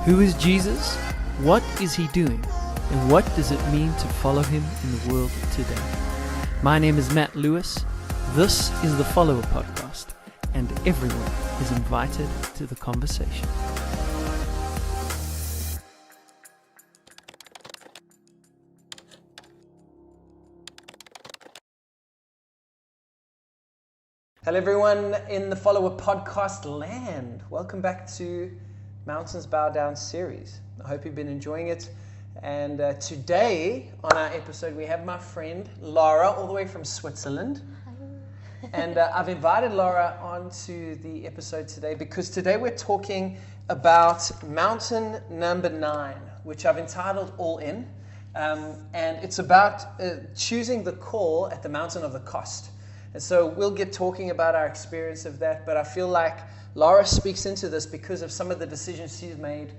Who is Jesus? What is he doing? And what does it mean to follow him in the world today? My name is Matt Lewis. This is the Followerpodcast, and everyone is invited to the conversation. Hello everyone in the Followerpodcast land. Welcome back to Mountains Bow Down series. I hope you've been enjoying it. And today on our episode we have my friend Lara all the way from Switzerland. Hi. And I've invited Lara onto the episode today because today we're talking about mountain number 9, which I've entitled All In. And it's about choosing the call at the mountain of the cost. And so we'll get talking about our experience of that, but I feel like Lara speaks into this because of some of the decisions she's made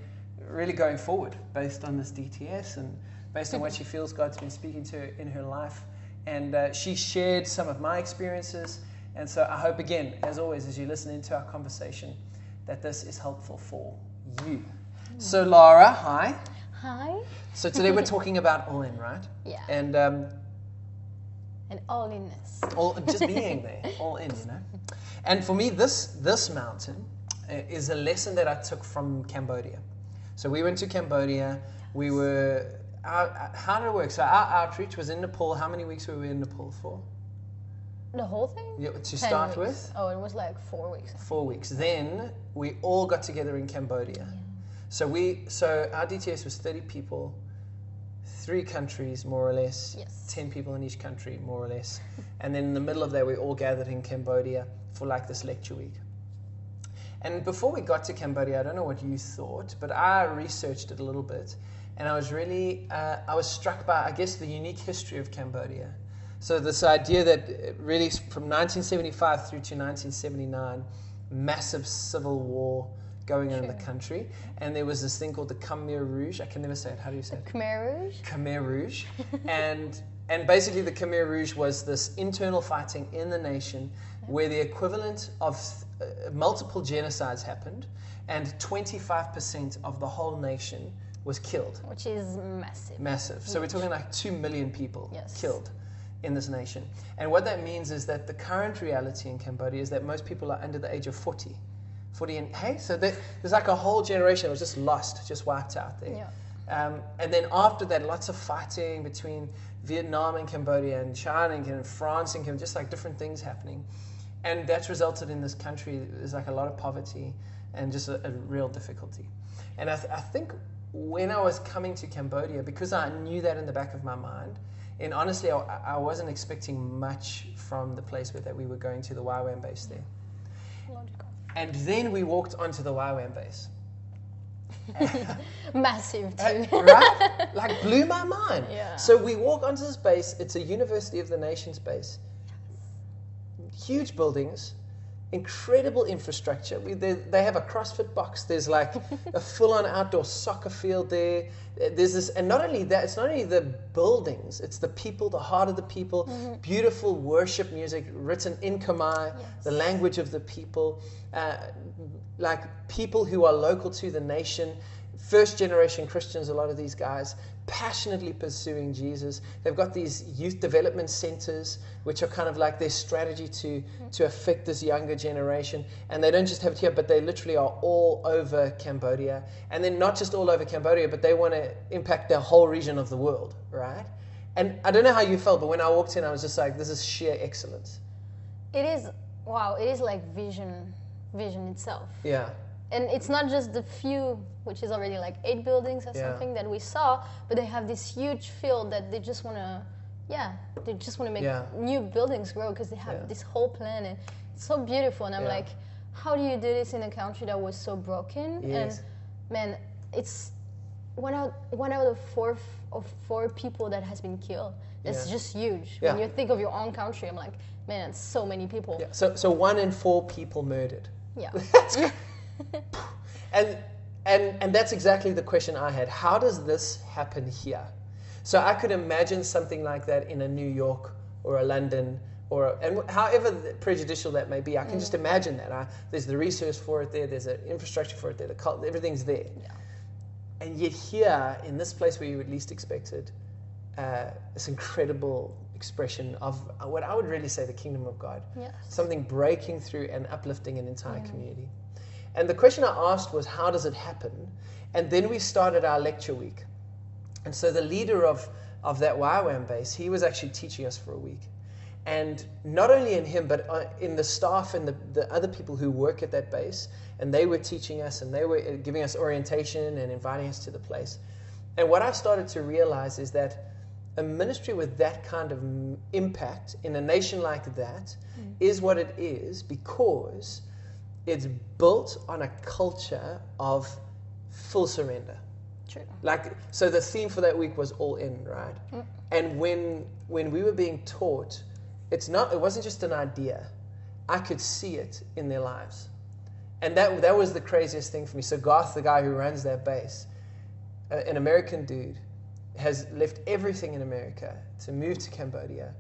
really going forward based on this DTS and based on what she feels God's been speaking to her in her life. And she shared some of my experiences. And so I hope, again, as always, as you listen into our conversation, that this is helpful for you. So Lara, hi. Hi. So today we're talking about all in, right? Yeah. And all-inness. All just being there, all in, you know. And for me, this mountain is a lesson that I took from Cambodia. So we went to Cambodia. We were how did it work? So our outreach was in Nepal. How many weeks were we in Nepal for? The whole thing? Yeah, to 10 start weeks. with. Oh, it was like 4 weeks. 4 weeks. Then we all got together in Cambodia. Yeah. So our DTS was 30 people. 3 countries, more or less, yes. 10 people in each country, more or less. And then in the middle of that, we all gathered in Cambodia for like this lecture week. And before we got to Cambodia, I don't know what you thought, but I researched it a little bit. And I was really, I was struck by, I guess, the unique history of Cambodia. So this idea that really from 1975 through to 1979, massive civil war going on in the country, and there was this thing called the Khmer Rouge. I can never say it. How do you say it? Khmer Rouge. Khmer Rouge, and basically the Khmer Rouge was this internal fighting in the nation, where the equivalent of multiple genocides happened, and 25% of the whole nation was killed. Which is massive. Massive. So we're talking like 2 million people killed in this nation, and what that means is that the current reality in Cambodia is that most people are under the age of 40 and hey, so there's like a whole generation that was just lost, just wiped out there. Yeah. And then after that, lots of fighting between Vietnam and Cambodia and China and France and Cambodia, just like different things happening. And that's resulted in this country, there's like a lot of poverty and just a real difficulty. And I think when I was coming to Cambodia, because I knew that in the back of my mind, and honestly, I wasn't expecting much from the place that we were going to, the Waian Base there. Logical. And then we walked onto the Waian Base. Massive too. Right? Like blew my mind. Yeah. So we walk onto this base. It's a University of the Nations base. Huge buildings, incredible infrastructure. They have a CrossFit box. There's like a full-on outdoor soccer field there. There's this, and not only that, it's not only the buildings, it's the people, the heart of the people, beautiful worship music written in Khmer, the language of the people, like people who are local to the nation, first generation Christians, a lot of these guys, passionately pursuing Jesus. They've got these youth development centers, which are kind of like their strategy to affect this younger generation. And they don't just have it here, but they literally are all over Cambodia. And then not just all over Cambodia, but they want to impact the whole region of the world, right? And I don't know how you felt, but when I walked in, I was just like, this is sheer excellence. It is, wow, it is like vision itself. Yeah. And it's not just the few, which is already like 8 buildings or something that we saw, but they have this huge field that they just want to, make new buildings grow because they have this whole plan, and it's so beautiful. And I'm like, how do you do this in a country that was so broken? Yes. And man, it's one out of four people that has been killed. It's just huge. Yeah. When you think of your own country, I'm like, man, it's so many people. Yeah. So 1 in 4 people murdered. Yeah. And that's exactly the question I had. How does this happen here? So I could imagine something like that in a New York or a London and however prejudicial that may be. I can just imagine that. There's the resource for it there. There's an infrastructure for it there. Everything's there. Yeah. And yet here, in this place where you would least expect it, this incredible expression of what I would really say the kingdom of God. Yes. Something breaking through and uplifting an entire community. And the question I asked was, how does it happen? And then we started our lecture week. And so the leader of that Waian Base, he was actually teaching us for a week. And not only in him, but in the staff and the other people who work at that base, and they were teaching us and they were giving us orientation and inviting us to the place. And what I started to realize is that a ministry with that kind of impact in a nation like that is what it is because it's built on a culture of full surrender. True. So the theme for that week was all in, right? And when we were being taught, it wasn't just an idea. I could see it in their lives. And that was the craziest thing for me. So Garth, the guy who runs that base, an American dude, has left everything in America to move to Cambodia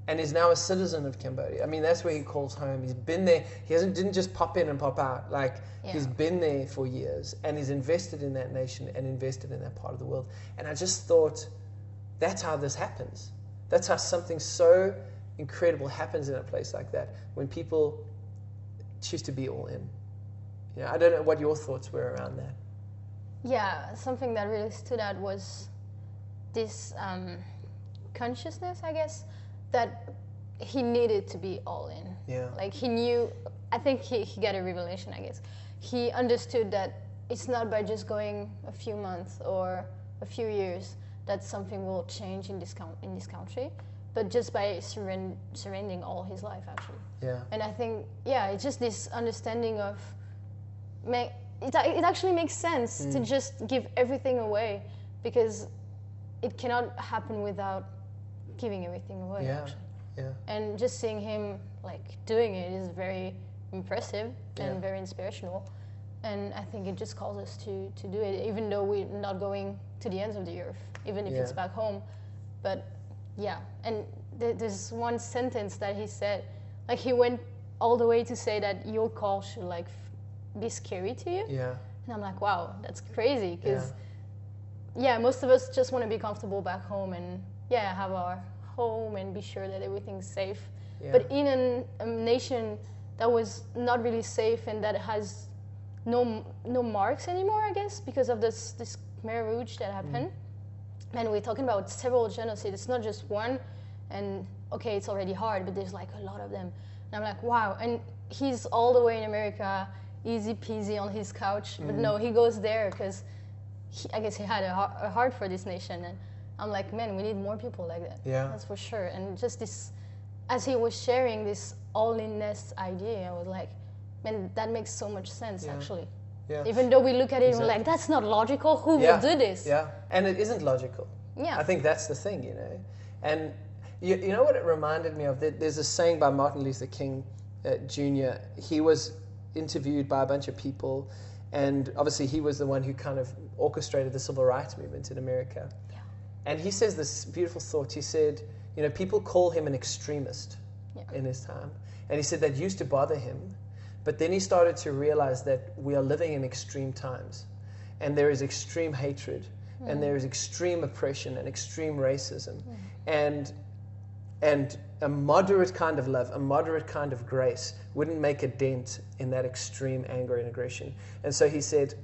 and is now a citizen of Cambodia. I mean, that's where he calls home. He's been there. He didn't just pop in and pop out. He's been there for years and he's invested in that nation and invested in that part of the world. And I just thought, that's how this happens. That's how something so incredible happens in a place like that, when people choose to be all in. I don't know what your thoughts were around that. Yeah, something that really stood out was this consciousness, I guess, that he needed to be all in. Yeah. He knew, I think he got a revelation, I guess. He understood that it's not by just going a few months or a few years that something will change in this country, but just by surrendering all his life, actually. Yeah. And I think, it's just this understanding of, it actually makes sense to just give everything away, because it cannot happen without giving everything away. Yeah. Actually. Yeah. And just seeing him doing it is very impressive and very inspirational. And I think it just calls us to do it, even though we're not going to the ends of the earth, even if it's back home. But and there's one sentence that he said, he went all the way to say that your call should be scary to you. Yeah. And I'm like, wow, that's crazy, because most of us just want to be comfortable back home and have our home and be sure that everything's safe. Yeah. But in a nation that was not really safe and that has no marks anymore, I guess, because of this Khmer Rouge that happened. And we're talking about several genocides. It's not just one, and okay, it's already hard, but there's a lot of them. And I'm like, wow. And he's all the way in America, easy peasy on his couch. But no, he goes there because I guess he had a heart for this nation. And I'm like, man, we need more people like that. Yeah. That's for sure. And just this, as he was sharing this all-inness idea, I was like, man, that makes so much sense, actually. Yeah. Even though we look at it and we're like, that's not logical, who will do this? Yeah, and it isn't logical. Yeah. I think that's the thing, And you know what it reminded me of? There's a saying by Martin Luther King Jr. He was interviewed by a bunch of people, and obviously he was the one who kind of orchestrated the civil rights movement in America. Yeah. And he says this beautiful thought. He said, people call him an extremist in his time. And he said that used to bother him. But then he started to realize that we are living in extreme times, and there is extreme hatred, and there is extreme oppression and extreme racism, and a moderate kind of love, a moderate kind of grace wouldn't make a dent in that extreme anger and aggression. And so he said,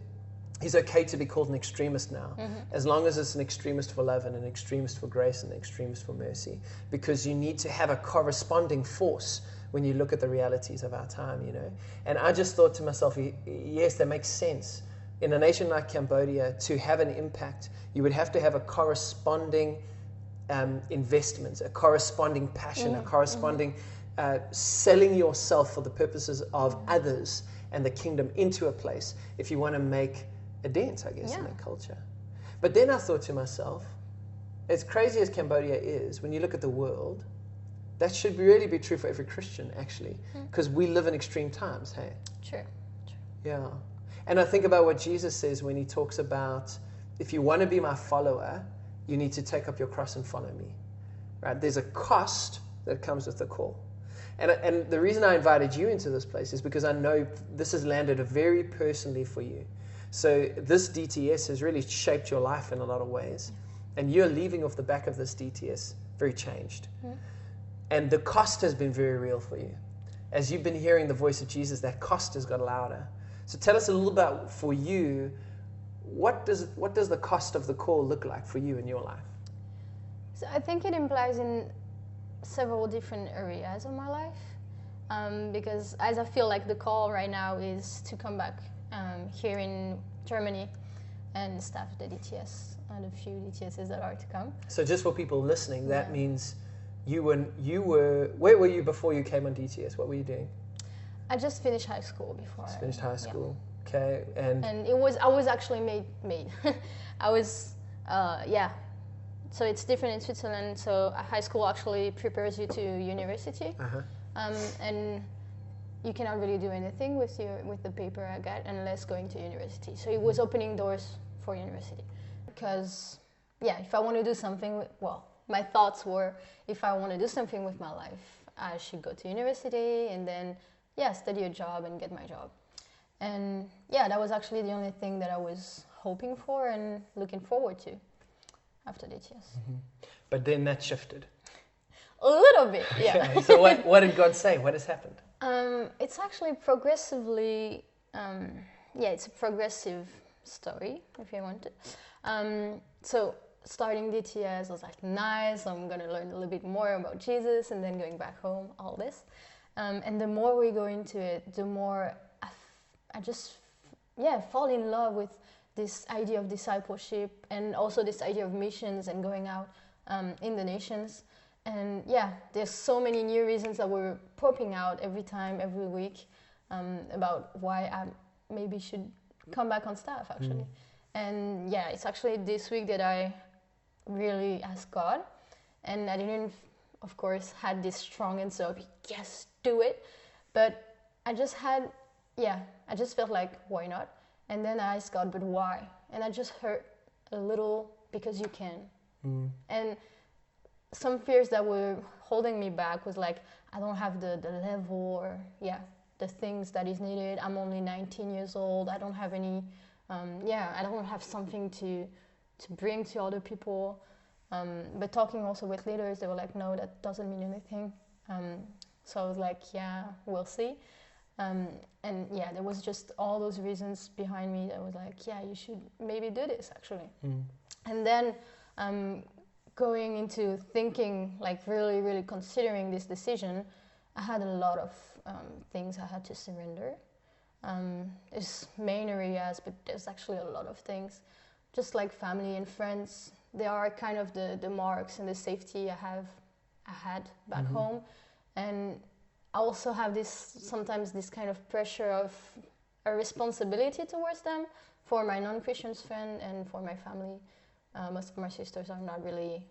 he's okay to be called an extremist now, as long as it's an extremist for love and an extremist for grace and an extremist for mercy, because you need to have a corresponding force when you look at the realities of our time, And I just thought to myself, yes, that makes sense. In a nation like Cambodia, to have an impact, you would have to have a corresponding investment, a corresponding passion, a corresponding selling yourself for the purposes of others and the kingdom into a place if you want to make a dent, I guess, in that culture. But then I thought to myself, as crazy as Cambodia is, when you look at the world, that should really be true for every Christian, actually, because we live in extreme times, hey? True. Yeah. And I think about what Jesus says when he talks about, if you want to be my follower, you need to take up your cross and follow me, right? There's a cost that comes with the call. And the reason I invited you into this place is because I know this has landed very personally for you. So this DTS has really shaped your life in a lot of ways. And you're leaving off the back of this DTS very changed. And the cost has been very real for you. As you've been hearing the voice of Jesus, that cost has got louder. So tell us a little about, for you, what does the cost of the call look like for you in your life? So I think it implies in several different areas of my life. Because as I feel like the call right now is to come back here in Germany and staff the DTS and a few DTSs that are to come. So just for people listening, that means you were where were you before you came on DTS? What were you doing? I just finished high school before. Just finished high school. Yeah. Okay, and I was actually made. I was So it's different in Switzerland. So high school actually prepares you to university, and you cannot really do anything with the paper I got unless going to university. So it was opening doors for university, because if I want to do something, my thoughts were, if I want to do something with my life, I should go to university and then study a job and get my job. And that was actually the only thing that I was hoping for and looking forward to after DTS. But then that shifted. A little bit, yeah. Okay, so what did God say? What has happened? It's actually progressively, it's a progressive story, if you want it. So starting DTS, I was like, nice, I'm going to learn a little bit more about Jesus, and then going back home, all this. And the more we go into it, the more I just fall in love with this idea of discipleship, and also this idea of missions and going out in the nations. And there's so many new reasons that were popping out every week, about why I maybe should come back on staff, actually. And it's actually this week that I really asked God, and I didn't, of course, had this strong answer of yes, do it, but I just felt like, why not? And then I asked God, but why? And I just heard a little, because you can. And some fears that were holding me back was like, I don't have the level or the things that is needed. I'm only 19 years old. I don't have any I don't have something to bring to other people. But talking also with leaders, they were like, no, that doesn't mean anything. So I was like, we'll see. And there was just all those reasons behind me that was like, you should maybe do this, actually. And then going into thinking, like really, really considering this decision, I had a lot of things I had to surrender. There's main areas, but there's actually a lot of things. Just like family and friends, they are kind of the marks and the safety I had back home. And I also have sometimes this kind of pressure of a responsibility towards them, for my non-Christian friend and for my family. Most of my sisters are not really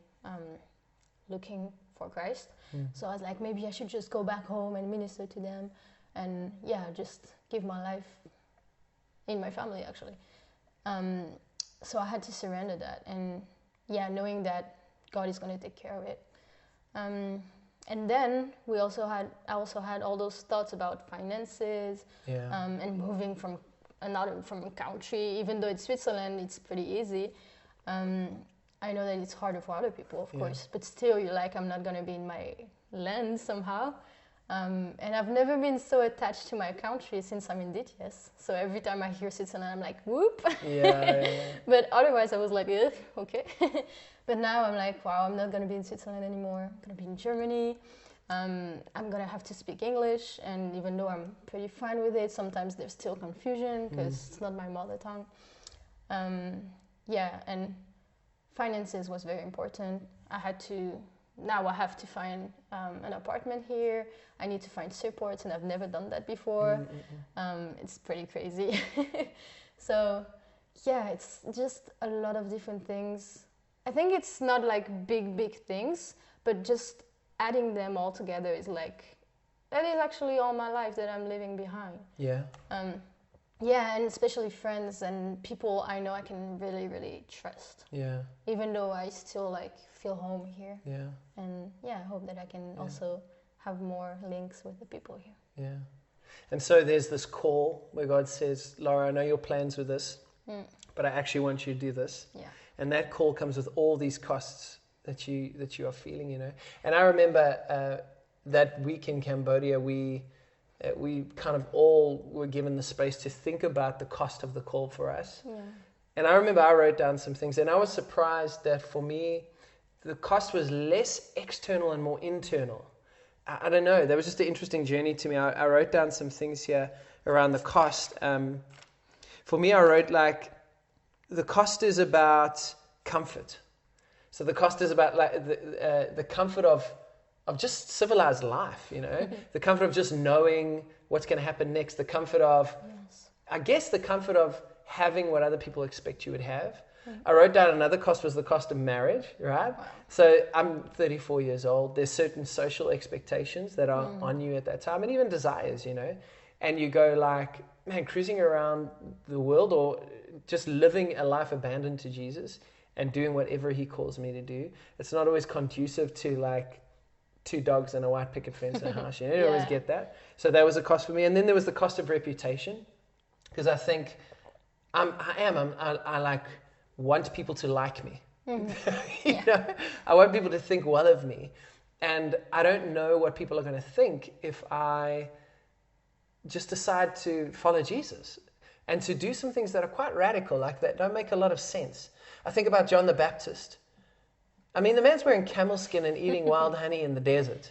looking for Christ. So I was like, maybe I should just go back home and minister to them, and just give my life in my family, actually. So I had to surrender that, and knowing that God is going to take care of it. And then I also had all those thoughts about finances, and moving from a country. Even though it's Switzerland, it's pretty easy. I know that it's harder for other people, of course, but still, you're like, I'm not going to be in my land somehow. And I've never been so attached to my country since I'm in DTS. So every time I hear Switzerland, I'm like, whoop. But otherwise, I was like, okay. But now I'm like, wow, I'm not going to be in Switzerland anymore. I'm going to be in Germany. I'm going to have to speak English. And even though I'm pretty fine with it, sometimes there's still confusion because it's not my mother tongue. And finances was very important. I have to find an apartment here. I need to find supports, and I've never done that before. It's pretty crazy. So, it's just a lot of different things. I think it's not like big things, but just adding them all together is like, that is actually all my life that I'm leaving behind. And especially friends and people I know I can really, really trust. Even though I still like feel home here. And I hope that I can also have more links with the people here. And so there's this call where God says, Lara, I know your plans with this. but I actually want you to do this. Yeah. And that call comes with all these costs that you are feeling, you know. And I remember that week in Cambodia, we kind of all were given the space to think about the cost of the call for us. Yeah. And I remember I wrote down some things, and I was surprised that for me, the cost was less external and more internal. I don't know. That was just an interesting journey to me. I wrote down some things here around the cost. For me, I wrote like, the cost is about comfort. So the cost is about like the comfort of just civilized life, you know, the comfort of just knowing what's going to happen next, the comfort of, I guess the comfort of having what other people expect you would have. I wrote down another cost was the cost of marriage, right? Wow. So I'm 34 years old. There's certain social expectations that are on you at that time, and even desires, you know, and you go like, man, cruising around the world or just living a life abandoned to Jesus and doing whatever he calls me to do. It's not always conducive to like 2 dogs and a white picket fence in a house. You don't always get that. So that was a cost for me. And then there was the cost of reputation, because I think I like want people to like me. You know, I want people to think well of me. And I don't know what people are going to think if I just decide to follow Jesus and to do some things that are quite radical, like that don't make a lot of sense. I think about John the Baptist. I mean, the man's wearing camel skin and eating wild honey in the desert.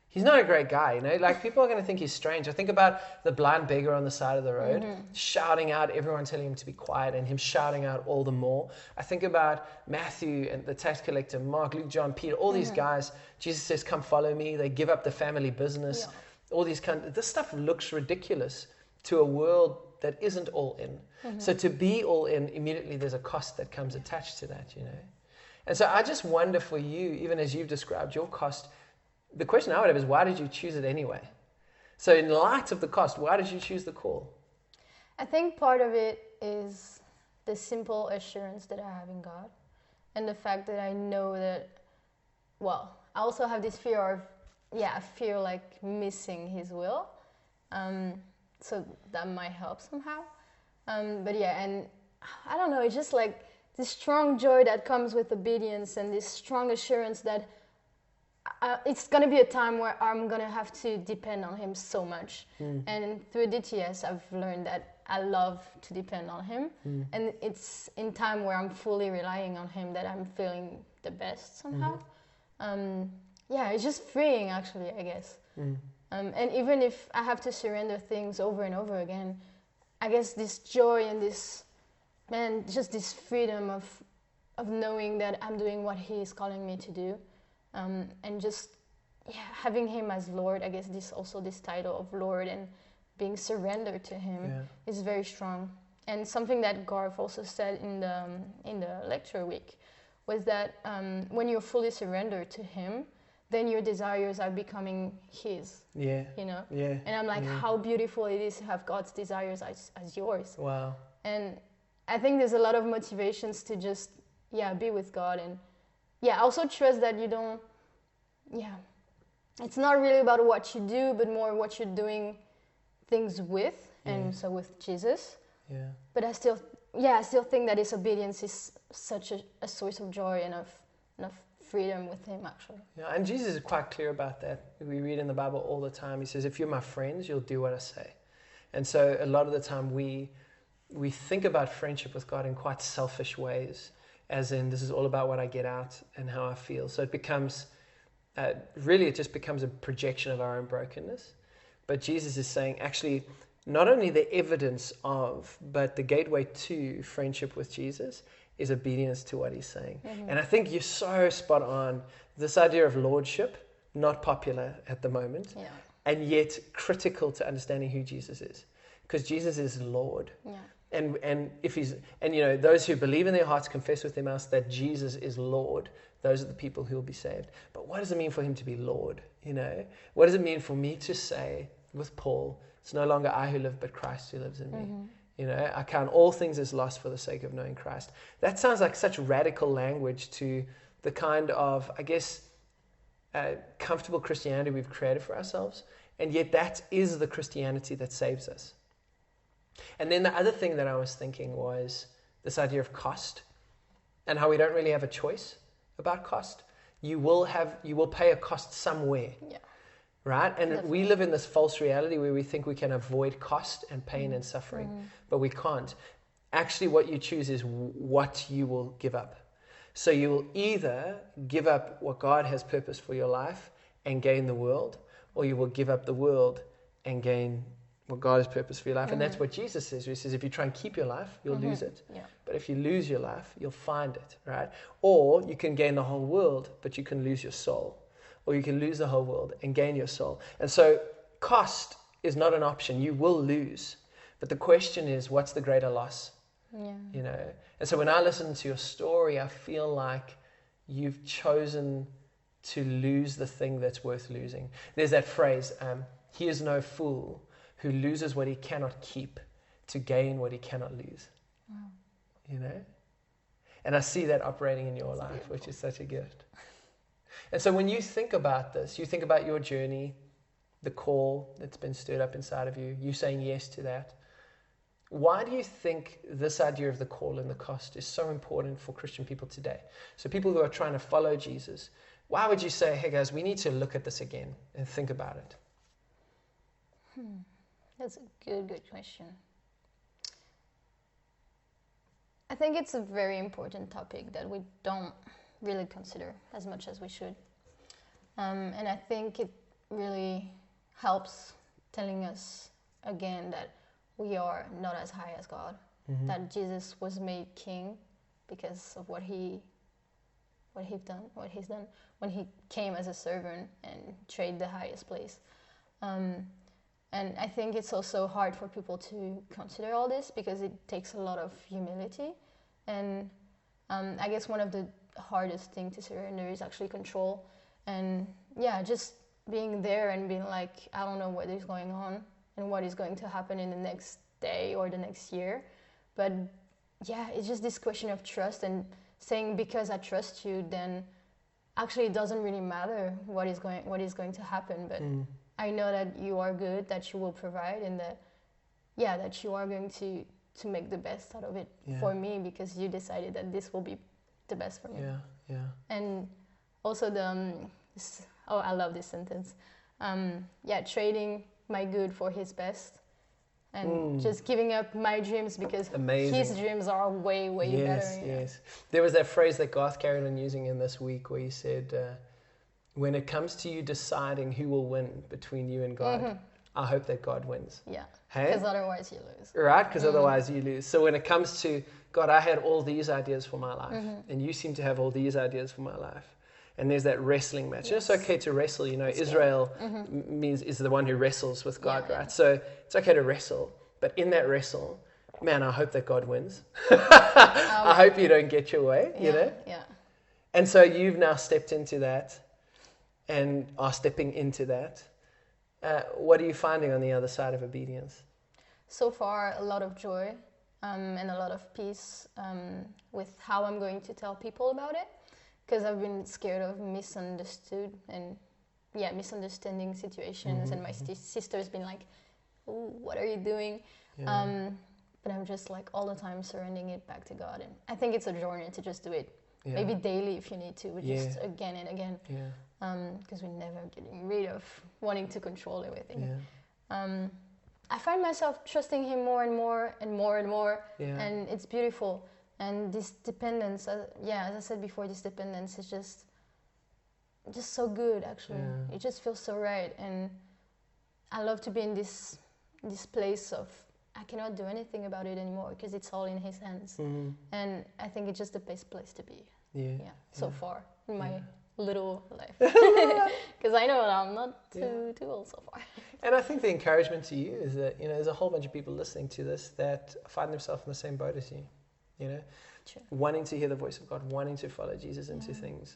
He's not a great guy, you know, like people are going to think he's strange. I think about the blind beggar on the side of the road, shouting out, everyone telling him to be quiet, and him shouting out all the more. I think about Matthew and the tax collector, Mark, Luke, John, Peter, all these guys. Jesus says, come follow me. They give up the family business. Yeah. All these this stuff looks ridiculous to a world that isn't all in. So to be all in, immediately there's a cost that comes attached to that, you know. And so I just wonder for you, even as you've described your cost, the question I would have is, why did you choose it anyway? So in light of the cost, why did you choose the call? I think part of it is the simple assurance that I have in God, and the fact that I know that, well, I also have this fear of, I feel like missing his will. So that might help somehow. But yeah, and I don't know, it's just like this strong joy that comes with obedience, and this strong assurance that it's going to be a time where I'm going to have to depend on him so much. And through DTS, I've learned that I love to depend on him. And it's in time where I'm fully relying on him that I'm feeling the best somehow. It's just freeing, actually, I guess. And even if I have to surrender things over and over again, I guess this joy and this, just this freedom of knowing that I'm doing what he is calling me to do. And just having him as Lord, I guess this title of Lord and being surrendered to him is very strong. And something that Garth also said in the lecture week was that when you're fully surrendered to him, then your desires are becoming his. You know? And I'm like, how beautiful it is to have God's desires as yours. Wow. And I think there's a lot of motivations to just be with God, and also trust that you don't, it's not really about what you do, but more what you're doing things with, and so with Jesus. But I still think that his obedience is such a source of joy and of freedom with him, actually. Yeah, and Jesus is quite clear about that. We read in the Bible all the time. He says, if you're my friends, you'll do what I say. And so a lot of the time we think about friendship with God in quite selfish ways, as in this is all about what I get out and how I feel. So it becomes, it just becomes a projection of our own brokenness. But Jesus is saying, actually, not only the evidence of, but the gateway to friendship with Jesus is obedience to what he's saying. And I think you're so spot on. This idea of lordship, not popular at the moment, and yet critical to understanding who Jesus is. Because Jesus is Lord. And if he's, and you know, those who believe in their hearts, confess with their mouths that Jesus is Lord, those are the people who will be saved. But what does it mean for him to be Lord? You know, what does it mean for me to say with Paul, it's no longer I who live, but Christ who lives in me? You know, I count all things as lost for the sake of knowing Christ. That sounds like such radical language to the kind of, I guess, comfortable Christianity we've created for ourselves. And yet that is the Christianity that saves us. And then the other thing that I was thinking was this idea of cost and how we don't really have a choice about cost. You will pay a cost somewhere. Yeah. Right? And Definitely. We live in this false reality where we think we can avoid cost and pain and suffering, but we can't. Actually, what you choose is what you will give up. So you will either give up what God has purposed for your life and gain the world, or you will give up the world and gain what God has purposed for your life. And that's what Jesus says. He says, if you try and keep your life, you'll lose it. Yeah. But if you lose your life, you'll find it, right? Or you can gain the whole world, but you can lose your soul. Or you can lose the whole world and gain your soul. And so cost is not an option. You will lose. But the question is, what's the greater loss? Yeah. You know? And so when I listen to your story, I feel like you've chosen to lose the thing that's worth losing. There's that phrase, he is no fool who loses what he cannot keep to gain what he cannot lose. Wow. You know? And I see that operating in your life, beautiful. Which is such a gift. And so when you think about this, you think about your journey, the call that's been stirred up inside of you, you saying yes to that. Why do you think this idea of the call and the cost is so important for Christian people today? So people who are trying to follow Jesus, why would you say, hey guys, we need to look at this again and think about it? That's a good question. I think it's a very important topic that we don't really consider as much as we should. And I think it really helps telling us again that we are not as high as God, that Jesus was made king because of what he's done when he came as a servant and traded the highest place. And I think it's also hard for people to consider all this because it takes a lot of humility. And I guess one of the hardest thing to surrender is actually control. And yeah, just being there and being like, I don't know what is going on and what is going to happen in the next day or the next year. But yeah, it's just this question of trust and saying, because I trust you, then actually it doesn't really matter what is going to happen. But I know that you are good, that you will provide, and that you are going to make the best out of it for me, because you decided that this will be the best for me. Yeah. And also I love this sentence. Trading my good for his best, and just giving up my dreams because his dreams are way better. Yes. There was that phrase that Garth carried on using in this week where he said, when it comes to you deciding who will win between you and God, I hope that God wins. Yeah. Because otherwise you lose. Right? Because otherwise you lose. So when it comes to God, I had all these ideas for my life, and you seem to have all these ideas for my life. And there's that wrestling match. Yes. It's okay to wrestle. You know, Israel is the one who wrestles with God, right? So it's okay to wrestle. But in that wrestle, man, I hope that God wins. I hope you don't get your way, you know? Yeah. And so you've now stepped into that and are stepping into that. What are you finding on the other side of obedience? So far, a lot of joy and a lot of peace with how I'm going to tell people about it. Because I've been scared of misunderstanding situations, and my sister's been like, "Oh, what are you doing?" Yeah. But I'm just like all the time surrendering it back to God, and I think it's a journey to just do it, maybe daily if you need to, but just again and again, because we're never getting rid of wanting to control everything. Yeah. I find myself trusting Him more and more and more and more, and it's beautiful. And this dependence, as I said before, this dependence is just so good, actually. Yeah. It just feels so right. And I love to be in this place of, I cannot do anything about it anymore because it's all in His hands. And I think it's just the best place to be. So far in my little life. Because I know that I'm not too old so far. And I think the encouragement to you is that, there's a whole bunch of people listening to this that find themselves in the same boat as you. Wanting to hear the voice of God, wanting to follow Jesus into things,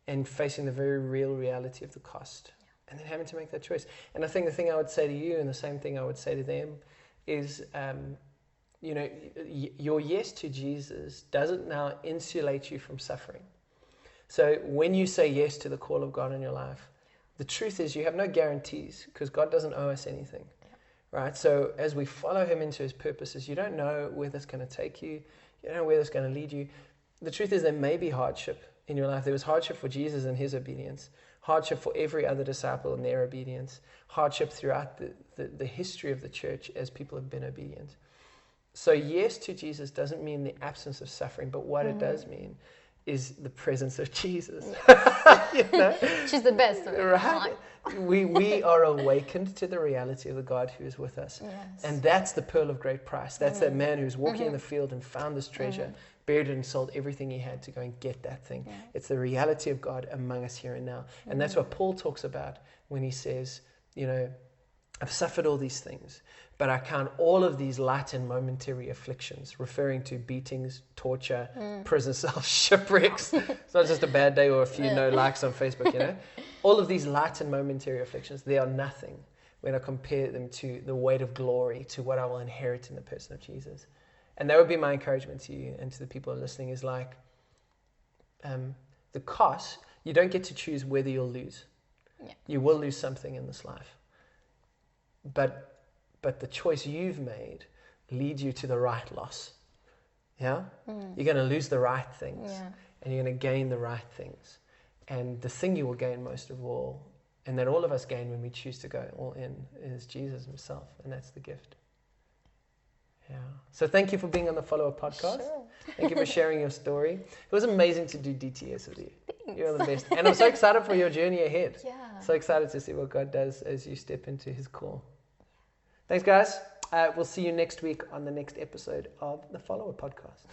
and facing the very real reality of the cost, and then having to make that choice. And I think the thing I would say to you, and the same thing I would say to them, is, your yes to Jesus doesn't now insulate you from suffering. So when you say yes to the call of God in your life, the truth is you have no guarantees, because God doesn't owe us anything. right? So as we follow him into his purposes, you don't know where that's going to take you. You don't know where that's going to lead you. The truth is there may be hardship in your life. There was hardship for Jesus and his obedience, hardship for every other disciple and their obedience, hardship throughout the history of the church as people have been obedient. So yes to Jesus doesn't mean the absence of suffering, but what it does mean is the presence of Jesus. You know? She's the best. Right? We are awakened to the reality of the God who is with us. Yes. And that's the pearl of great price. That's that man who's walking in the field and found this treasure, buried it and sold everything he had to go and get that thing. Yeah. It's the reality of God among us here and now. And that's what Paul talks about when he says, you know, I've suffered all these things, but I count all of these light and momentary afflictions, referring to beatings, torture, prison cells, shipwrecks. It's not just a bad day or a few no likes on Facebook, you know. All of these light and momentary afflictions, they are nothing when I compare them to the weight of glory, to what I will inherit in the person of Jesus. And that would be my encouragement to you and to the people listening, is like, the cost, you don't get to choose whether you'll lose. Yeah. You will lose something in this life. But the choice you've made leads you to the right loss. Yeah? You're going to lose the right things. Yeah. And you're going to gain the right things. And the thing you will gain most of all, and that all of us gain when we choose to go all in, is Jesus himself. And that's the gift. Yeah. So thank you for being on the Follower Podcast. Sure. Thank you for sharing your story. It was amazing to do DTS with you. Thanks. You're the best. And I'm so excited for your journey ahead. Yeah. So excited to see what God does as you step into his call. Thanks, guys. We'll see you next week on the next episode of the Follower Podcast.